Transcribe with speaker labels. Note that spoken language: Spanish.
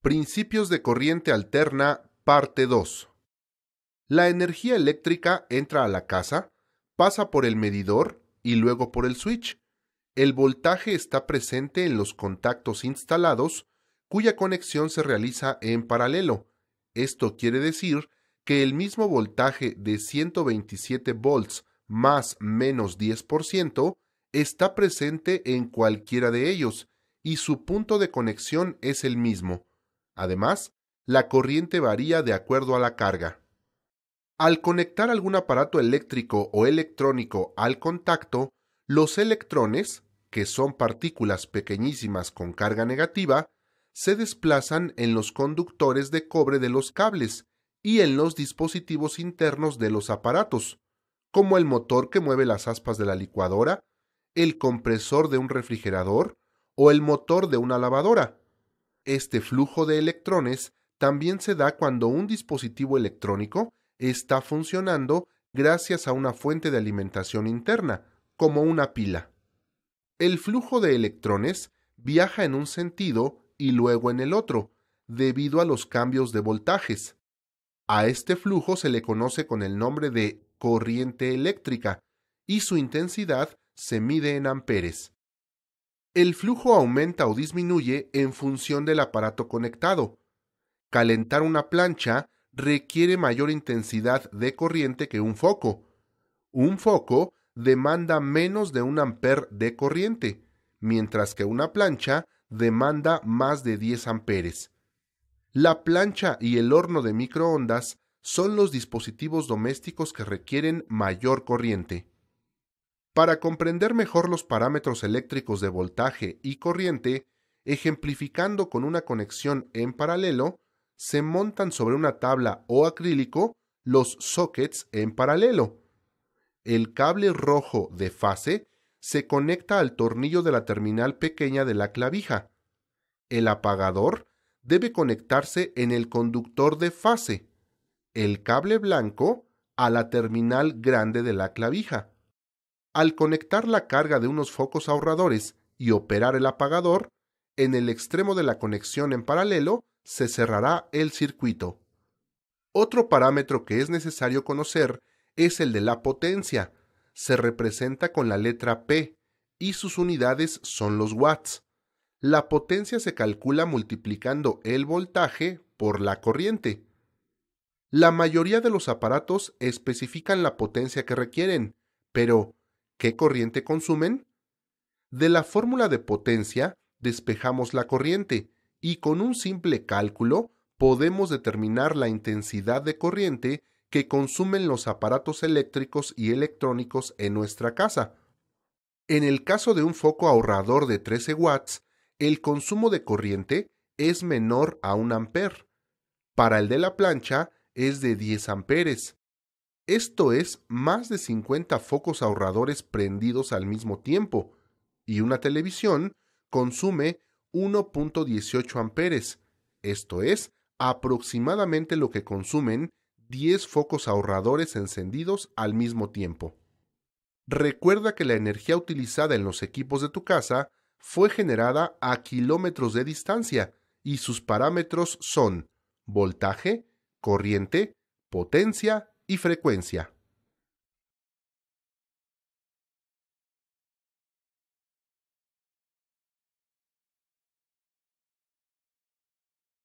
Speaker 1: Principios de corriente alterna, parte 2. La energía eléctrica entra a la casa, pasa por el medidor y luego por el switch. El voltaje está presente en los contactos instalados, cuya conexión se realiza en paralelo. Esto quiere decir que el mismo voltaje de 127 volts más menos 10% está presente en cualquiera de ellos y su punto de conexión es el mismo. Además, la corriente varía de acuerdo a la carga. Al conectar algún aparato eléctrico o electrónico al contacto, los electrones, que son partículas pequeñísimas con carga negativa, se desplazan en los conductores de cobre de los cables y en los dispositivos internos de los aparatos, como el motor que mueve las aspas de la licuadora, el compresor de un refrigerador o el motor de una lavadora. Este flujo de electrones también se da cuando un dispositivo electrónico está funcionando gracias a una fuente de alimentación interna, como una pila. El flujo de electrones viaja en un sentido y luego en el otro, debido a los cambios de voltajes. A este flujo se le conoce con el nombre de corriente eléctrica y su intensidad se mide en amperes. El flujo aumenta o disminuye en función del aparato conectado. Calentar una plancha requiere mayor intensidad de corriente que un foco. Un foco demanda menos de 1 amper de corriente, mientras que una plancha demanda más de 10 amperes. La plancha y el horno de microondas son los dispositivos domésticos que requieren mayor corriente. Para comprender mejor los parámetros eléctricos de voltaje y corriente, ejemplificando con una conexión en paralelo, se montan sobre una tabla o acrílico los sockets en paralelo. El cable rojo de fase se conecta al tornillo de la terminal pequeña de la clavija. El apagador debe conectarse en el conductor de fase. El cable blanco a la terminal grande de la clavija. Al conectar la carga de unos focos ahorradores y operar el apagador, en el extremo de la conexión en paralelo se cerrará el circuito. Otro parámetro que es necesario conocer es el de la potencia. Se representa con la letra P y sus unidades son los watts. La potencia se calcula multiplicando el voltaje por la corriente. La mayoría de los aparatos especifican la potencia que requieren, pero ¿qué corriente consumen? De la fórmula de potencia despejamos la corriente y con un simple cálculo podemos determinar la intensidad de corriente que consumen los aparatos eléctricos y electrónicos en nuestra casa. En el caso de un foco ahorrador de 13 watts, el consumo de corriente es menor a 1 amper. Para el de la plancha es de 10 amperes. Esto es más de 50 focos ahorradores prendidos al mismo tiempo, y una televisión consume 1.18 amperes, esto es aproximadamente lo que consumen 10 focos ahorradores encendidos al mismo tiempo. Recuerda que la energía utilizada en los equipos de tu casa fue generada a kilómetros de distancia y sus parámetros son voltaje, corriente, potencia y frecuencia.